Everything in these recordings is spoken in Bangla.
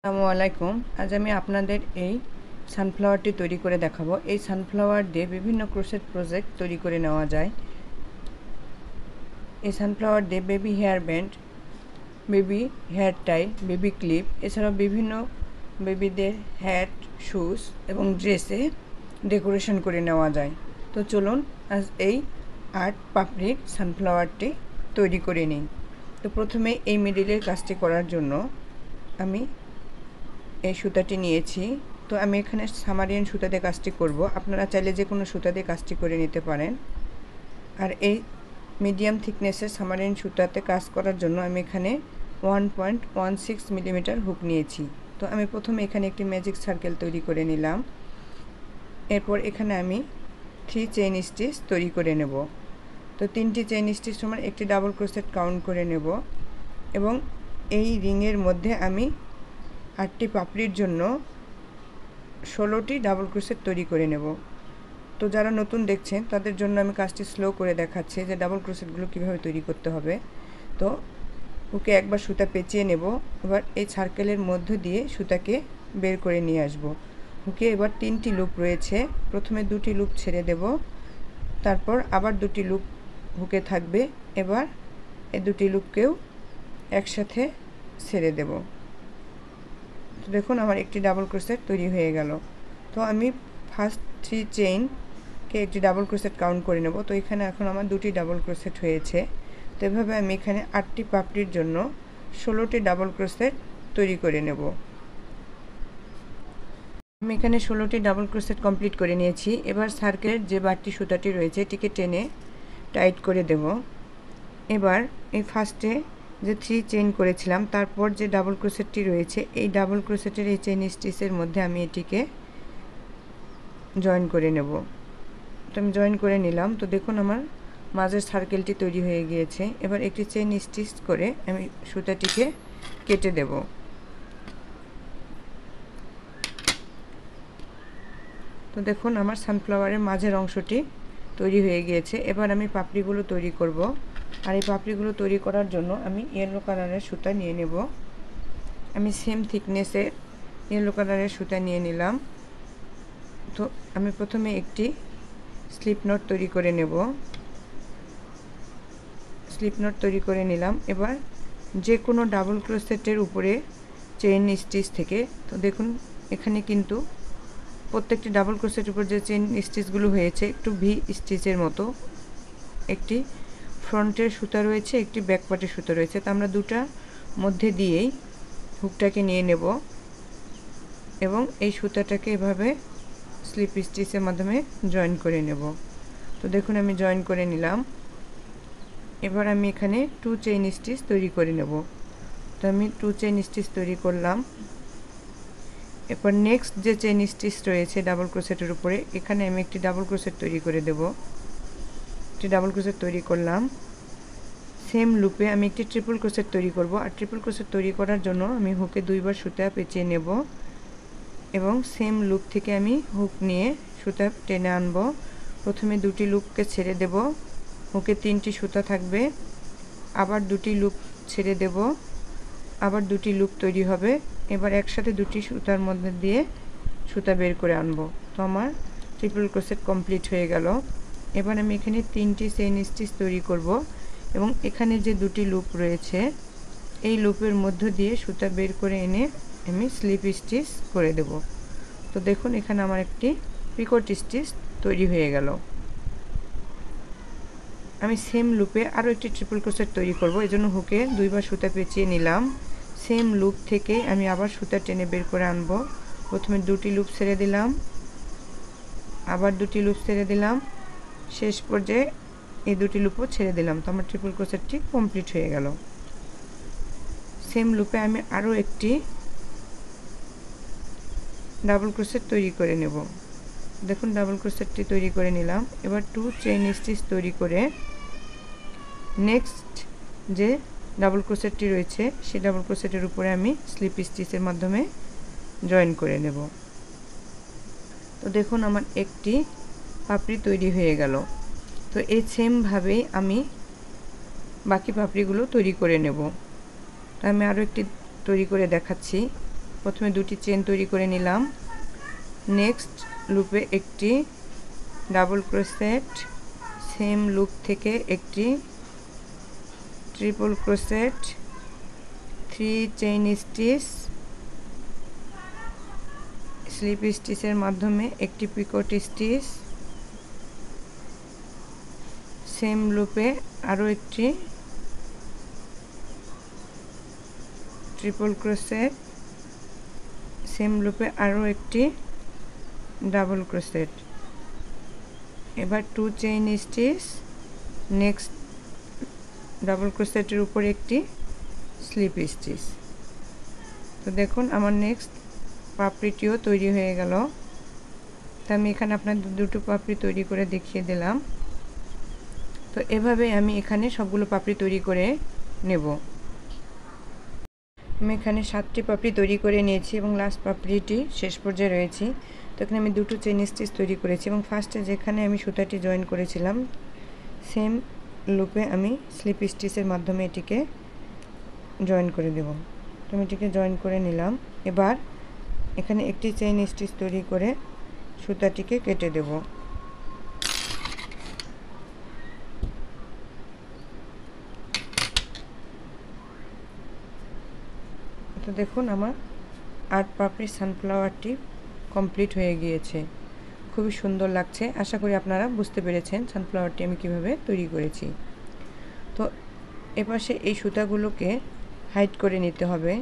আসসালামু আলাইকুম। আজ আমি আপনাদের এই সানফ্লাওয়ারটি তৈরি করে দেখাবো। এই সানফ্লাওয়ার দিয়ে বিভিন্ন ক্রোশেট প্রজেক্ট তৈরি করে নেওয়া যায়। এই সানফ্লাওয়ার দিয়ে baby hair band, baby hair tie, baby clip, এছাড়াও বিভিন্ন বেবিদের হ্যাট, শুজ এবং ড্রেসে ডেকোরেশন করে নেওয়া যায়। তো চলুন আজ এই আর্ট পাপড়ির সানফ্লাওয়ারটি তৈরি করে নিই। তো প্রথমে এই মিডিলের কাজটি করার জন্য আমি এই সুতাটি নিয়েছি। তো আমি এখানে সামারিয়ান সুতা দিয়ে কাজটি করব। আপনারা চাইলে যে কোনো সুতা দিয়ে কাজটি করে নিতে পারেন। আর এই মিডিয়াম থিকনেসের সামারিয়ান সুতাতে কাজ করার জন্য আমি এখানে 1.16 মিলিমিটার হুক নিয়েছি। তো আমি প্রথমে এখানে একটি ম্যাজিক সার্কেল তৈরি করে নিলাম। এরপর এখানে আমি 3 চেইন স্টিচ তৈরি করে নেব। তো 3টি চেইন স্টিচ সমান একটি ডাবল ক্রোশেট কাউন্ট করে নেব এবং এই রিংয়ের মধ্যে আমি 8টি পাপড়ির জন্য 16টি ডাবল ক্রোশেট তৈরি করে নেব। তো যারা নতুন দেখছেন তাদের জন্য আমি কাজটি স্লো করে দেখাচ্ছি যে ডাবল ক্রোশেটগুলো কীভাবে তৈরি করতে হবে। তো হুকে একবার সুতা পেঁচিয়ে নেব। এবার এই সার্কেলের মধ্য দিয়ে সুতাকে বের করে নিয়ে আসব। হুকে এবার 3টি লুপ রয়েছে। প্রথমে 2টি লুপ ছেড়ে দেব, তারপর আবার 2টি লুপ হুকে থাকবে। এবার এই 2টি লুপকেও একসাথে ছেড়ে দেব। তো দেখুন আমার একটি ডাবল ক্রোশেট তৈরি হয়ে গেল। তো আমি ফার্স্ট 3 চেইনকে একটি ডাবল ক্রোশেট কাউন্ট করে নেব। তো এখানে এখন আমার 2টি ডাবল ক্রোশেট হয়েছে। তো এভাবে আমি এখানে 8টি পাপড়ির জন্য 16টি ডাবল ক্রোশেট তৈরি করে নেব। আমি এখানে 16টি ডাবল ক্রোশেট কমপ্লিট করে নিয়েছি। এবার সার্কেলের যে বাড়তি সুতাটি রয়েছে এটিকে টেনে টাইট করে দেব। এবার এই ফার্স্টে যে 3 চেইন করেছিলাম তারপর যে ডাবল ক্রোশেটটি রয়েছে এই ডাবল ক্রোশেটের এই চেইন স্টিচের মধ্যে আমি এটিকে জয়েন করে নেব। তো আমি জয়েন করে নিলাম। তো দেখুন আমার মাঝের সার্কেলটি তৈরি হয়ে গিয়েছে। এবার একটি চেইন স্টিচ করে আমি সুতাটিকে কেটে দেব। তো দেখুন আমার সানফ্লাওয়ারের মাঝের অংশটি তৈরি হয়ে গিয়েছে। এবার আমি পাপড়িগুলো তৈরি করব। আর এই পাপড়িগুলো তৈরি করার জন্য আমি ইয়েলো কালারের সুতা নিয়ে নেব। আমি সেম থিকনেসের ইয়েলো কালারের সুতা নিয়ে নিলাম। তো আমি প্রথমে একটি স্লিপ নট তৈরি করে নেব। স্লিপ নট তৈরি করে নিলাম। এবার যে কোনো ডাবল ক্রোশেটের উপরে চেইন স্টিচ থেকে, তো দেখুন এখানে কিন্তু প্রত্যেকটি ডাবল ক্রোশেটের উপর যে চেইন স্টিচগুলো হয়েছে একটু ভি স্টিচের মতো, একটি ফ্রন্টের সুতা রয়েছে, একটি ব্যাক পার্টের সুতা রয়েছে। তো আমরা দুটার মধ্যে দিয়েই হুকটাকে নিয়ে নেব এবং এই সুতাটাকে এভাবে স্লিপ স্টিচের মাধ্যমে জয়েন করে নেব। তো দেখুন আমি জয়েন করে নিলাম। এবার আমি এখানে 2 চেইন স্টিচ তৈরি করে নেব। তো আমি 2 চেইন স্টিচ তৈরি করলাম। এরপর নেক্সট যে চেইন স্টিচ রয়েছে ডাবল ক্রোশেটের উপরে এখানে আমি একটি ডাবল ক্রোশেট তৈরি করে দেব। একটি ডাবল ক্রোশেট তৈরি করলাম। সেম লুপে আমি একটি ট্রিপল ক্রোশেট তৈরি করব। আর ট্রিপল ক্রোশেট তৈরি করার জন্য আমি হুকে 2বার সুতা পেঁচিয়ে নেব এবং সেম লুপ থেকে আমি হুক নিয়ে সুতা টেনে আনব। প্রথমে 2টি লুপকে ছেড়ে দেব, হুকে 3টি সুতা থাকবে, আবার 2টি লুপ ছেড়ে দেব, আবার 2টি লুপ তৈরি হবে। এবার একসাথে 2টি সুতার মধ্যে দিয়ে সুতা বের করে আনব। তো আমার ট্রিপল ক্রোশেট কমপ্লিট হয়ে গেল। এবার আমি এখানে 3টি চেইন স্টিচ তৈরি করব এবং এখানে যে 2টি লুপ রয়েছে এই লুপের মধ্য দিয়ে সুতা বের করে এনে আমি স্লিপ স্টিচ করে দেব। তো দেখুন এখানে আমার একটি পিকট স্টিচ তৈরি হয়ে গেল। আমি সেম লুপে আরও একটি ট্রিপল ক্রোশেট তৈরি করব। এজন্য হুকে 2বার সুতা পেঁচিয়ে নিলাম। সেম লুপ থেকে আমি আবার সুতা টেনে বের করে আনব। প্রথমে 2টি লুপ ছেড়ে দিলাম, আবার 2টি লুপ ছেড়ে দিলাম, শেষ পর্যায়ে এই 2টি লুপও ছেড়ে দিলাম। তো আমার ট্রিপল ক্রোশেটটি কমপ্লিট হয়ে গেল। সেম লুপে আমি আরও একটি ডাবল ক্রোশেট তৈরি করে নেব। দেখুন ডাবল ক্রোশেটটি তৈরি করে নিলাম। এবার 2 চেইন স্টিচ তৈরি করে নেক্সট যে ডাবল ক্রোশেটটি রয়েছে সেই ডাবল ক্রোশেটের উপরে আমি স্লিপ স্টিচের মাধ্যমে জয়েন করে নেব। তো দেখুন আমার একটি পাপড়ি তৈরি হয়ে গেল। তো এই সেমভাবেই আমি বাকি পাপড়িগুলো তৈরি করে নেব। তো আমি আরও একটি তৈরি করে দেখাচ্ছি। প্রথমে দুটি চেন তৈরি করে নিলাম। নেক্সট লুপে একটি ডাবল ক্রোশেট, সেম লুপ থেকে একটি triple crochet, 3 chain stitch, slip স্টিচের মাধ্যমে একটি পিকট স্টিচ, সেম লুপে আরও একটি ট্রিপল ক্রোশেট, সেম লুপে আরও একটি ডাবল ক্রোশেট। এবার 2 চেইন স্টিচ, নেক্সট ডাবল ক্রোশেটের উপরে একটি স্লিপ স্টিচ। তো দেখুন আমার নেক্সট পাপড়িটিও তৈরি হয়ে গেল। তো আমি এখানে আপনাদের দুটো পাপড়ি তৈরি করে দেখিয়ে দিলাম। তো এভাবে আমি এখানে সবগুলো পাপড়ি তৈরি করে নেব। আমি এখানে 7টি পাপড়ি তৈরি করে নিয়েছি এবং লাস্ট পাপড়িটি শেষ পর্যায়ে রয়েছি। তো এখানে আমি দুটো চেইন স্টিচ তৈরি করেছি এবং ফার্স্টে যেখানে আমি সুতাটি জয়েন করেছিলাম সেম লুপে আমি স্লিপ স্টিচের মাধ্যমে এটিকে জয়েন করে দেব। তো আমি এটিকে জয়েন করে নিলাম। এবার এখানে একটি চেইন স্টিচ তৈরি করে সুতাটিকে কেটে দেব। তো দেখুন আমার 8 পাপড়ির সানফ্লাওয়ারটি কমপ্লিট হয়ে গিয়েছে। খুবই সুন্দর লাগছে। আশা করি আপনারা বুঝতে পেরেছেন সানফ্লাওয়ারটি আমি কিভাবে তৈরি করেছি। তো এপাশে এই সুতাগুলোকে হাইড করে নিতে হবে।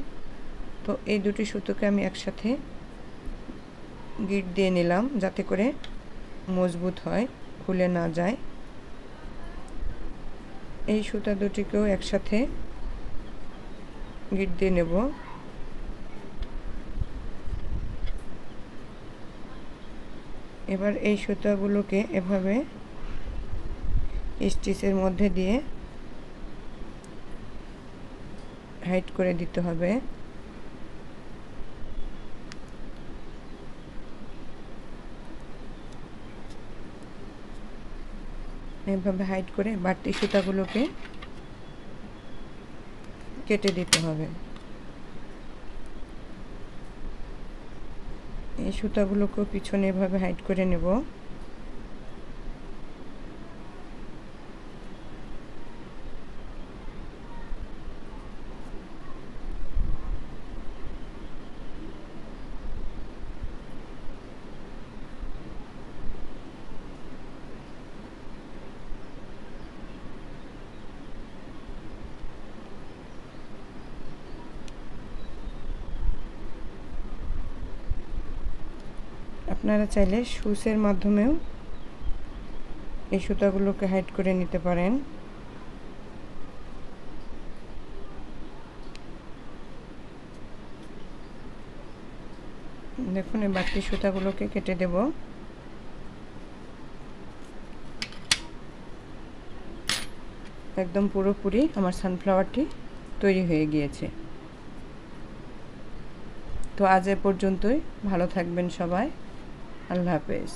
তো এই দুটি সুতোকে আমি একসাথে গিট দিয়ে নিলাম যাতে করে মজবুত হয়, খুলে না যায়। এই সুতা দুটিকেও একসাথে গিট দিয়ে নেব। এবার এই সুতাগুলোকে এভাবে স্টিচের মধ্যে দিয়ে হাইড করে দিতে হবে। এভাবে হাইড করে বাড়তি সুতাগুলোকে কেটে দিতে হবে। এই সুতাগুলোকেও পিছনে এভাবে হাইড করে নেব। আপনারা চাইলে সুচের মাধ্যমেও এই সুতাগুলোকে হাইড করে নিতে পারেন। দেখুন এই বাড়তি সুতাগুলোকে কেটে দেব। একদম পুরোপুরি আমার সানফ্লাওয়ারটি তৈরি হয়ে গিয়েছে। তো আজ এ পর্যন্তই। ভালো থাকবেন সবাই। আল্লাহ হাফেজ।